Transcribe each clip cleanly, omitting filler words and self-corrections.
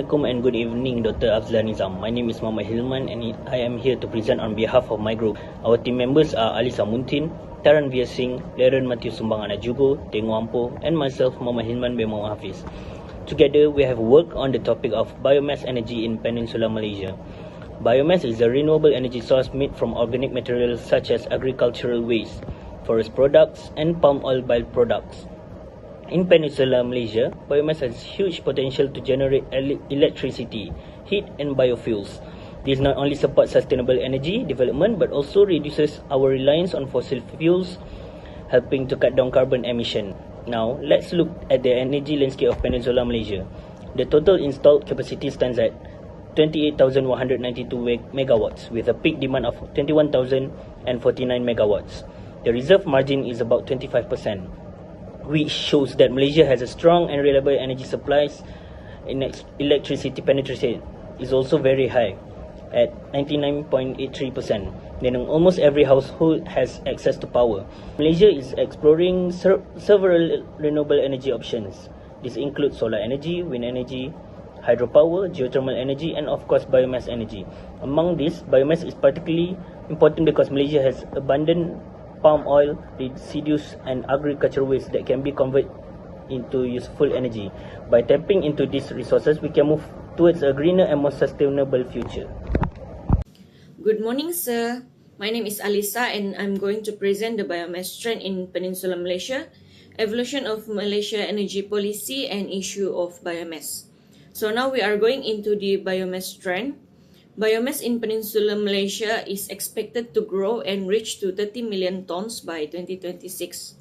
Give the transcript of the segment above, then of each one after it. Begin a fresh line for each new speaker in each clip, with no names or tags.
Assalamualaikum and good evening, Dr. Afzal Nizam. My name is Muhammad Hilman and I am here to present on behalf of my group. Our team members are Alisa Muntin, Taran Viasing, Laren Matthew Sumbang Anajugo, Tengu Ampo, and myself, Muhammad Hilman bin Muhammad Hafiz. Together, we have worked on the topic of biomass energy in Peninsular Malaysia. Biomass is a renewable energy source made from organic materials such as agricultural waste, forest products, and palm oil byproducts. In Peninsular Malaysia, biomass has huge potential to generate electricity, heat and biofuels. This not only supports sustainable energy development but also reduces our reliance on fossil fuels, helping to cut down carbon emission. Now, let's look at the energy landscape of Peninsular Malaysia. The total installed capacity stands at 28,192 megawatts with a peak demand of 21,049 megawatts. The reserve margin is about 25%. Which shows that Malaysia has a strong and reliable energy supplies. In electricity penetration is also very high at 99.83%, meaning almost every household has access to power. Malaysia is exploring several renewable energy options. This includes solar energy, wind energy, hydropower, geothermal energy, and of course biomass energy. Among these, biomass is particularly important because Malaysia has abundant palm oil, residues, and agricultural waste that can be converted into useful energy. By tapping into these resources, we can move towards a greener and more sustainable future.
Good morning, sir. My name is Alisa and I'm going to present the biomass trend in Peninsular Malaysia, evolution of Malaysia energy policy, and issue of biomass. So now we are going into the biomass trend. Biomass in Peninsular Malaysia is expected to grow and reach to 30 million tons by 2026.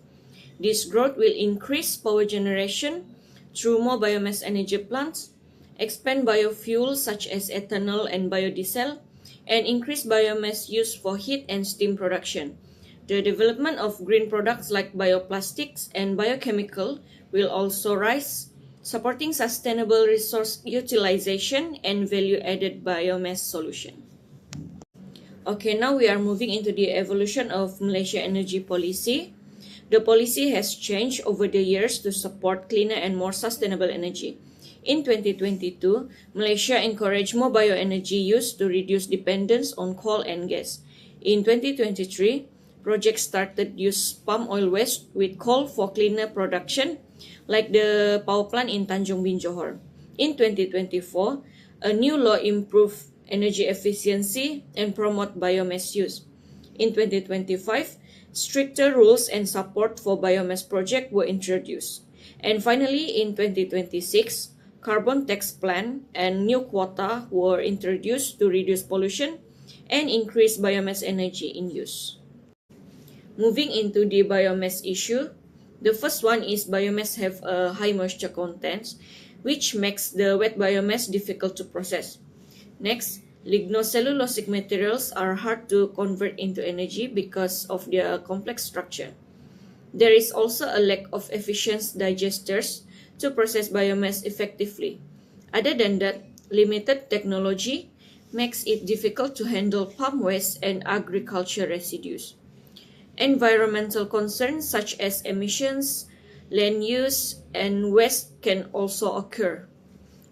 This growth will increase power generation through more biomass energy plants, expand biofuels such as ethanol and biodiesel, and increase biomass use for heat and steam production. The development of green products like bioplastics and biochemical will also rise, supporting sustainable resource utilization and value-added biomass solution. Okay, now we are moving into the evolution of Malaysia energy policy. The policy has changed over the years to support cleaner and more sustainable energy. In 2022, Malaysia encouraged more bioenergy use to reduce dependence on coal and gas. In 2023, projects started use palm oil waste with coal for cleaner production, like the power plant in Tanjung Bin Johor. In 2024, a new law improved energy efficiency and promote biomass use. In 2025, stricter rules and support for biomass projects were introduced. And finally, in 2026, carbon tax plan and new quota were introduced to reduce pollution and increase biomass energy in use. Moving into the biomass issue, the first one is biomass have a high moisture content, which makes the wet biomass difficult to process. Next, lignocellulosic materials are hard to convert into energy because of their complex structure. There is also a lack of efficient digesters to process biomass effectively. Other than that, limited technology makes it difficult to handle palm waste and agriculture residues. Environmental concerns such as emissions, land use, and waste can also occur.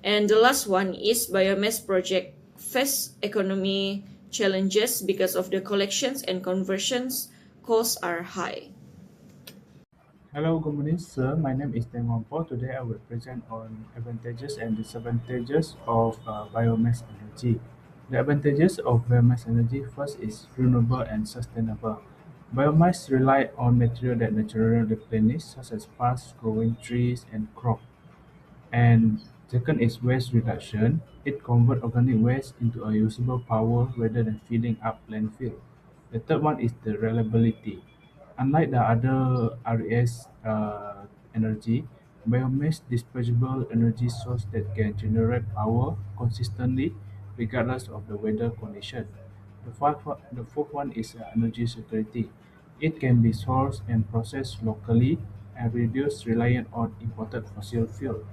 And the last one is biomass project face economy challenges because of the collections and conversions costs are high.
Hello, good morning, sir. My name is Tengu Ampo. Today I will present on advantages and disadvantages of biomass energy. The advantages of biomass energy first is renewable and sustainable. Biomass rely on material that naturally replenish, such as fast-growing trees and crops. And second is waste reduction. It converts organic waste into a usable power rather than filling up landfill. The third one is the reliability. Unlike the other RES energy, biomass dispatchable energy source that can generate power consistently regardless of the weather condition. The fourth one is energy security. It can be sourced and processed locally and reduce reliance on imported fossil fuel.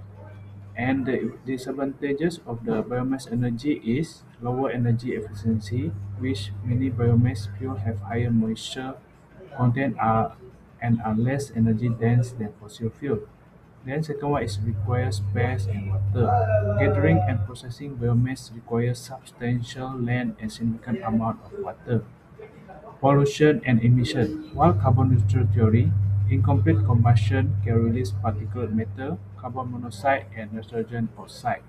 And the disadvantages of the biomass energy is lower energy efficiency, which many biomass fuel have higher moisture content and are less energy dense than fossil fuel. Then second one is requires space and water. Gathering and processing biomass requires substantial land and significant amount of water. Pollution and emission. While carbon neutral theory, incomplete combustion can release particulate matter, carbon monoxide, and nitrogen oxide.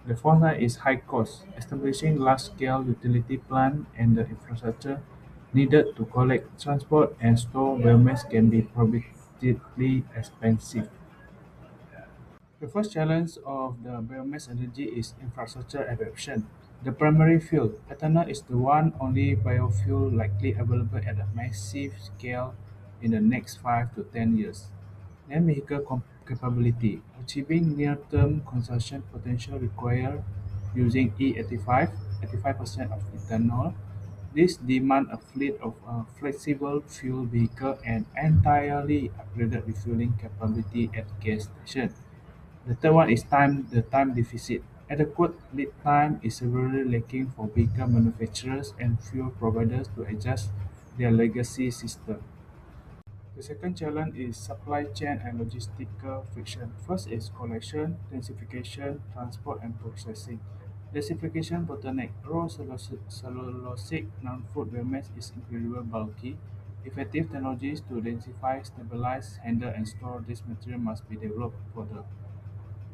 The fourth one is high cost. Establishing large-scale utility plant and the infrastructure needed to collect, transport, and store biomass can be prohibitively expensive. The first challenge of the biomass energy is infrastructure adoption. The primary fuel, ethanol, is the one only biofuel likely available at a massive scale in the next 5 to 10 years. Then vehicle capability. Achieving near-term consumption potential require using E85, 85% of ethanol. This demand a fleet of flexible fuel vehicle and entirely upgraded refueling capability at gas stations. The third one is the time deficit. Adequate lead time is severely lacking for vehicle manufacturers and fuel providers to adjust their legacy system. The second challenge is supply chain and logistical friction. First is collection, densification, transport, and processing. Densification bottleneck. Raw cellulosic non-food biomass is incredibly bulky. Effective technologies to densify, stabilize, handle, and store this material must be developed for the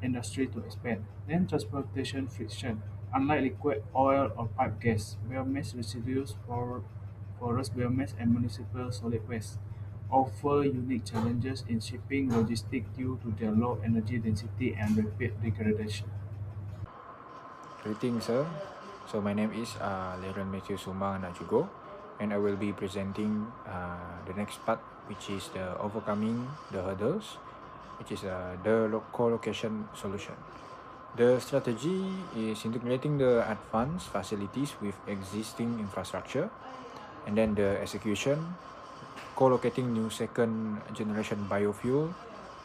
industry to expand. Then transportation friction. Unlike liquid oil or pipe gas, biomass residues for forest biomass and municipal solid waste offer unique challenges in shipping logistics due to their low energy density and rapid degradation.
Greetings, sir. So my name is Leron Matthew Sumbang Najugo, and I will be presenting the next part, which is the overcoming the hurdles, which is the co-location solution. The strategy is integrating the advanced facilities with existing infrastructure, and then the execution, co-locating new second generation biofuel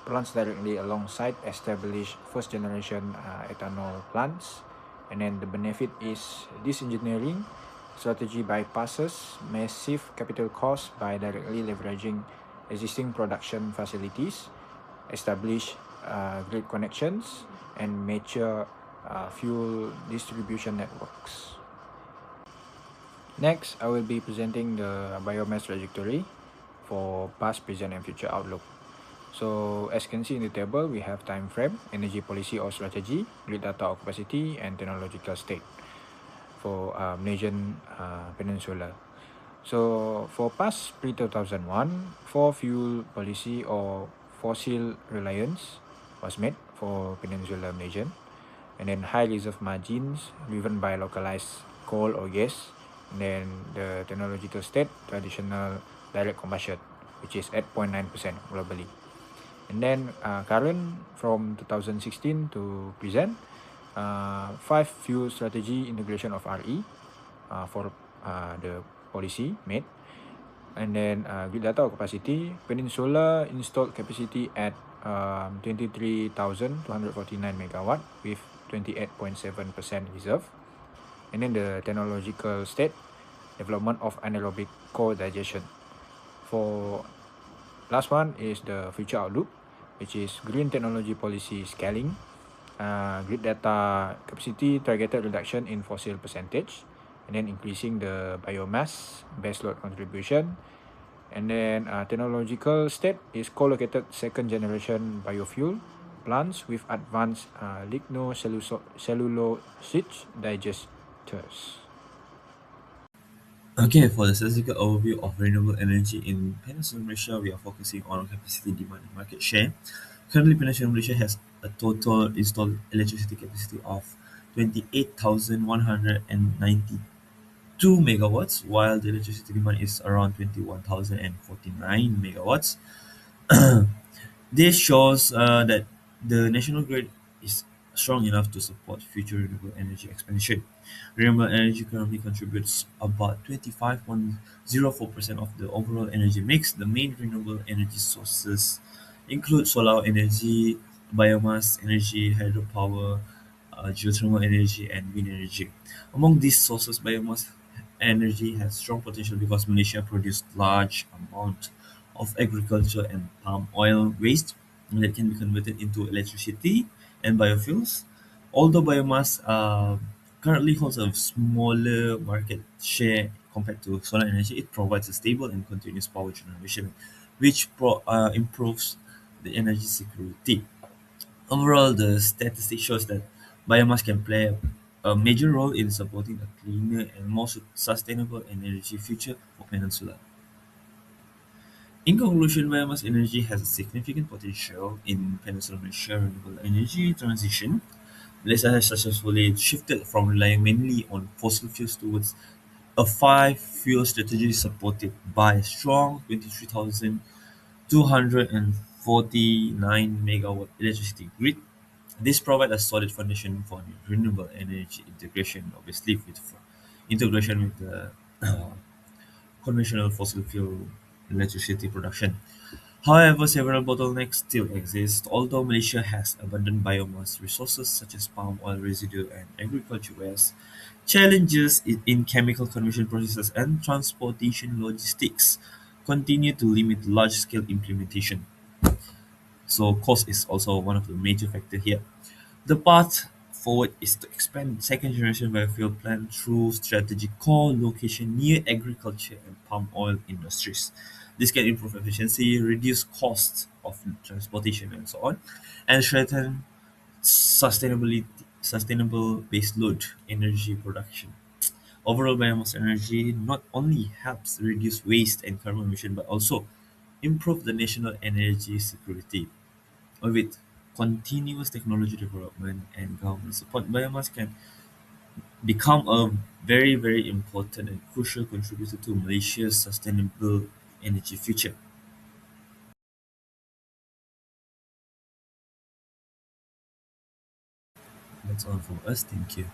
plants directly alongside established first generation ethanol plants. And then the benefit is this engineering strategy bypasses massive capital costs by directly leveraging existing production facilities, establish grid connections, and mature fuel distribution networks. Next, I will be presenting the biomass trajectory for past, present, and future outlook. So as you can see in the table, we have time frame, energy policy or strategy, grid data or capacity, and technological state for Malaysian Peninsula. So for past pre-2001, for fuel policy or fossil reliance was made for Peninsular Malaysian, and then high reserve margins driven by localized coal or gas, and then the technological state, traditional direct combustion, which is at 0.9% globally. And then current from 2016 to present, 5 fuel strategy integration of RE for the policy made. And then grid data or capacity, Peninsula installed capacity at 23,249 megawatt with 28.7% reserve. And then the technological state, development of anaerobic co-digestion. For last one is the future outlook, which is green technology policy scaling, grid data capacity targeted reduction in fossil percentage, and then increasing the biomass base load contribution. And then technological state is co-located second generation biofuel plants with advanced lignocellulosic digesters.
Okay, for the statistical overview of renewable energy in Peninsular Malaysia, we are focusing on capacity, demand, and market share. Currently, Peninsular Malaysia has a total installed electricity capacity of 28,192 megawatts, while the electricity demand is around 21,049 megawatts. This shows that the national grid is strong enough to support future renewable energy expansion. Renewable energy currently contributes about 25.04% of the overall energy mix. The main renewable energy sources include solar energy, biomass energy, hydropower, geothermal energy, and wind energy. Among these sources, biomass energy has strong potential because Malaysia produces large amount of agriculture and palm oil waste. that can be converted into electricity and biofuels. Although biomass currently holds a smaller market share compared to solar energy, it provides a stable and continuous power generation, which improves the energy security. Overall, the statistics shows that biomass can play a major role in supporting a cleaner and more sustainable energy future for Peninsula. In conclusion, biomass energy has a significant potential in Peninsula Malaysia renewable energy transition. Malaysia has successfully shifted from relying mainly on fossil fuels towards a five-fuel strategy supported by a strong 23,249 megawatt electricity grid. This provides a solid foundation for renewable energy integration, obviously with integration with the conventional fossil fuel electricity production. However, several bottlenecks still exist. Although Malaysia has abundant biomass resources such as palm oil residue and agriculture waste, challenges in chemical conversion processes and transportation logistics continue to limit large-scale implementation. So cost is also one of the major factors here. The path forward is to expand second-generation biofuel plant through strategic co-location near agriculture and palm oil industries. This can improve efficiency, reduce costs of transportation and so on, and strengthen sustainability, sustainable baseload energy production. Overall, biomass energy not only helps reduce waste and carbon emission but also improve the national energy security. With continuous technology development and government support, biomass can become a very, very important and crucial contributor to Malaysia's sustainable energy future. That's all from us. Thank you.